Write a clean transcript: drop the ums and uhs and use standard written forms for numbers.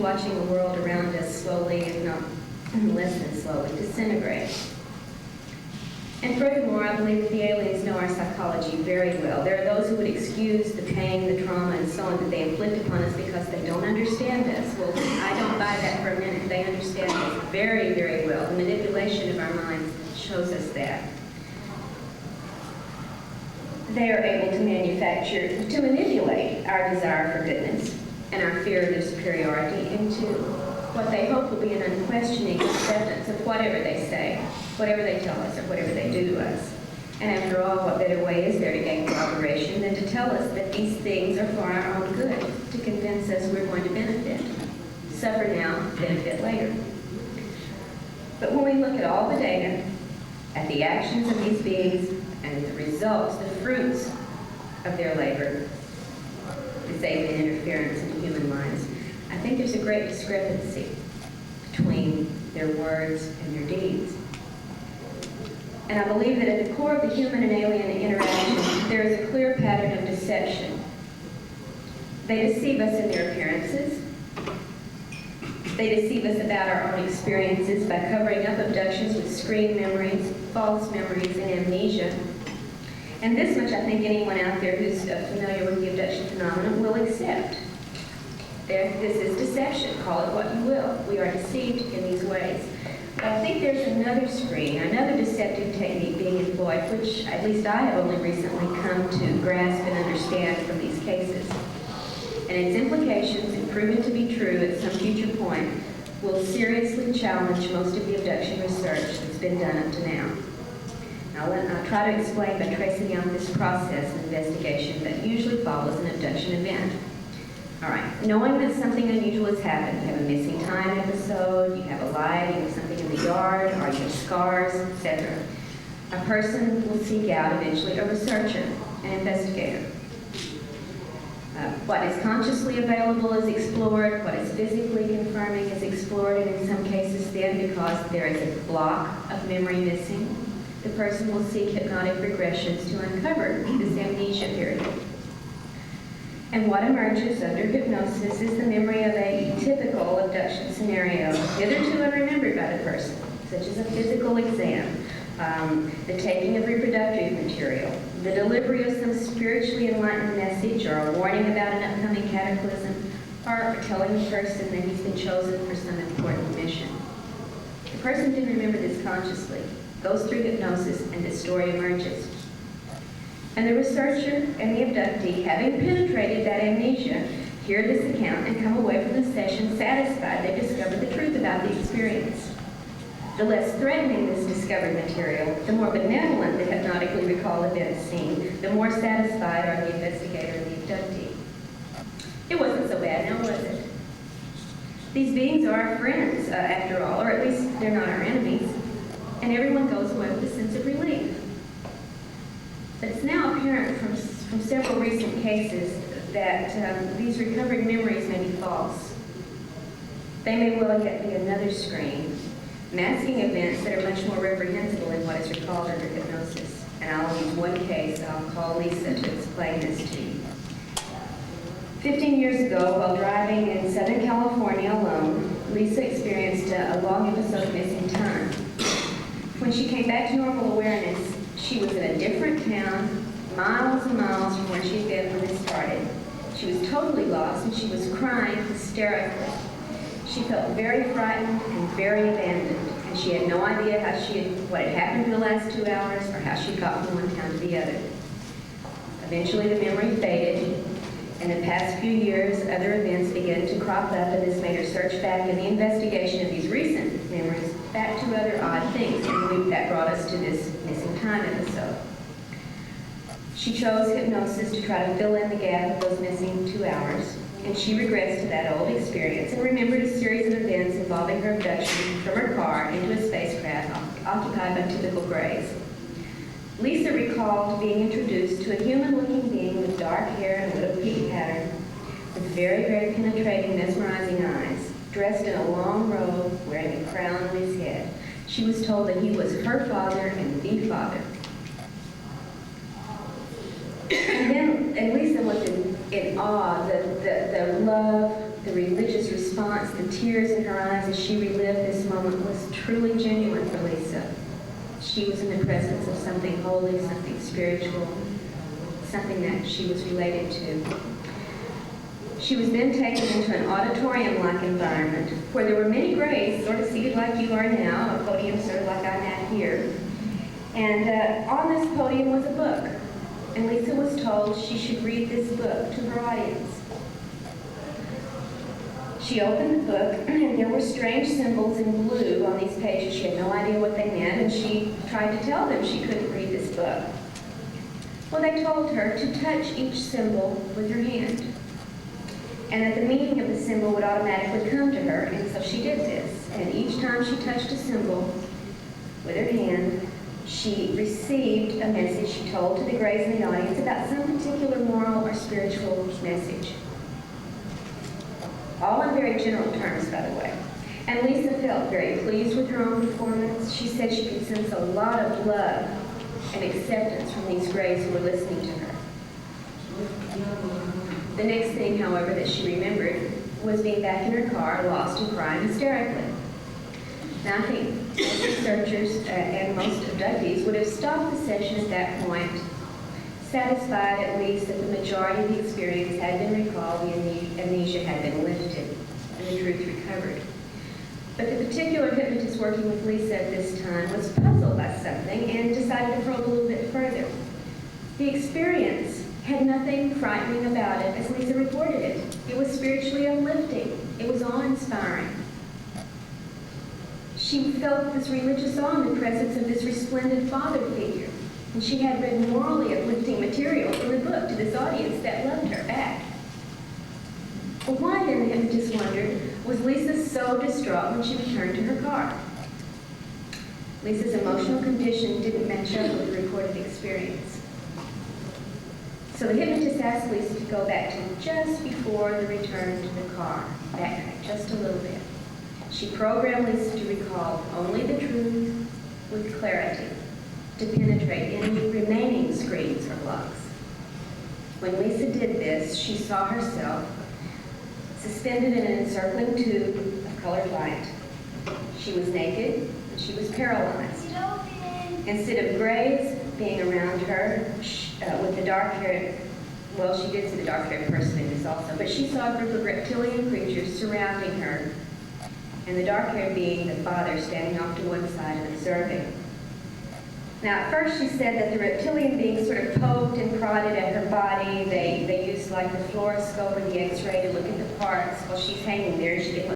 watching the world around us slowly, if not less than slowly, disintegrate. And furthermore, I believe that the aliens know our psychology very well. There are those who would excuse the pain, the trauma, and so on that they inflict upon us because they don't understand us. Well, I don't buy that for a minute. They understand us very, very well. The manipulation of our minds shows us that. They are able to manipulate our desire for goodness and our fear of their superiority into what they hope will be an unquestioning acceptance of whatever they say, whatever they tell us, or whatever they do to us. And after all, what better way is there to gain cooperation than to tell us that these things are for our own good, to convince us we're going to benefit. Suffer now, benefit later. But when we look at all the data, at the actions of these beings, and at the results, the fruits of their labor, this alien interference into human lives, I think there's a great discrepancy between their words and their deeds. And I believe that at the core of the human and alien interaction, there is a clear pattern of deception. They deceive us in their appearances. They deceive us about our own experiences by covering up abductions with screen memories, false memories, and amnesia. And this much I think anyone out there who's familiar with the abduction phenomenon will accept. This is deception. Call it what you will. We are deceived in these ways. But I think there's another screen, another deceptive technique being employed, which at least I have only recently come to grasp and understand from these cases. And its implications, if proven to be true at some future point, will seriously challenge most of the abduction research that's been done up to now. I'll try to explain by tracing out this process of investigation that usually follows an abduction event. All right, knowing that something unusual has happened, you have a missing time episode, you have a light, you have something in the yard, or you have scars, etc. A person will seek out eventually a researcher, an investigator. What is consciously available is explored, what is physically confirming is explored, and in some cases then, because there is a block of memory missing, the person will seek hypnotic regressions to uncover this amnesia period. And what emerges under hypnosis is the memory of a typical abduction scenario, hitherto unremembered by the person, such as a physical exam, the taking of reproductive material, the delivery of some spiritually enlightened message, or a warning about an upcoming cataclysm, or telling the person that he's been chosen for some important mission. The person didn't remember this consciously, goes through hypnosis, and this story emerges. And the researcher and the abductee, having penetrated that amnesia, hear this account and come away from the session satisfied they've discovered the truth about the experience. The less threatening this discovered material, the more benevolent the hypnotically recalled event seen, the more satisfied are the investigator and the abductee. It wasn't so bad, now was it? These beings are our friends, after all, or at least they're not our enemies, and everyone goes away with a sense of relief. But it's now apparent from several recent cases that these recovered memories may be false. They may well yet be another screen, masking events that are much more reprehensible in what is recalled under hypnosis. And I'll use one case. I'll call Lisa to explain this to you. 15 years ago, while driving in Southern California alone, Lisa experienced a long episode of missing time. When she came back to normal awareness, she was in a different town, miles and miles from where she'd been when it started. She was totally lost, and she was crying hysterically. She felt very frightened and very abandoned, and she had no idea what had happened in the last 2 hours or how she got from one town to the other. Eventually, the memory faded. In the past few years, other events began to crop up, and this made her search back in the investigation of these recent memories back to other odd things, and that brought us to this missing time episode. She chose hypnosis to try to fill in the gap of those missing 2 hours, and she regressed to that old experience and remembered a series of events involving her abduction from her car into a spacecraft occupied by typical grays. Lisa recalled being introduced to a human-looking being with dark hair and a widow peak pattern, with very, very penetrating, mesmerizing eyes, dressed in a long robe, wearing a crown on his head. She was told that he was her father and the father. And Lisa was in awe, the love, the religious response, tears in her eyes as she relived this moment was truly genuine for Lisa. She was in the presence of something holy, something spiritual, something that she was related to. She was then taken into an auditorium-like environment where there were many graves, sort of seated like you are now, a podium sort of like I'm at here. And on this podium was a book. And Lisa was told she should read this book to her audience. She opened the book, and there were strange symbols in blue on these pages. She had no idea what they meant, and she tried to tell them she couldn't read this book. Well, they told her to touch each symbol with her hand, and that the meaning of the symbol would automatically come to her, and so she did this. And each time she touched a symbol with her hand, she received a message she told to the graves in the audience about some particular moral or spiritual message. All in very general terms, by the way. And Lisa felt very pleased with her own performance. She said she could sense a lot of love and acceptance from these graves who were listening to her. The next thing, however, that she remembered was being back in her car, lost and crying hysterically. Now, I think most researchers and most abductees would have stopped the session at that point, satisfied at least that the majority of the experience had been recalled, the amnesia had been lifted, and the truth recovered. But the particular hypnotist working with Lisa at this time was puzzled by something and decided to probe a little bit further. The experience had nothing frightening about it as Lisa reported it. It was spiritually uplifting. It was awe-inspiring. She felt this religious awe in the presence of this resplendent father figure. And she had read morally uplifting material from the book to this audience that loved her back. But why, then, the hypnotist wondered, was Lisa so distraught when she returned to her car? Lisa's emotional condition didn't match up with the reported experience. So the hypnotist asked Lisa to go back to just before the return to the car, backtrack just a little bit. She programmed Lisa to recall only the truth with clarity, to penetrate any remaining screens or blocks. When Lisa did this, she saw herself suspended in an encircling tube of colored light. She was naked, and she was paralyzed. Instead of graves being around her with the dark-haired, well, she did see the dark-haired person in this also, but she saw a group of reptilian creatures surrounding her, and the dark-haired being the father standing off to one side and observing. Now, at first she said that the reptilian beings sort of poked and prodded at her body. They used like the fluoroscope or the x-ray to look at the parts while she's hanging there. She didn't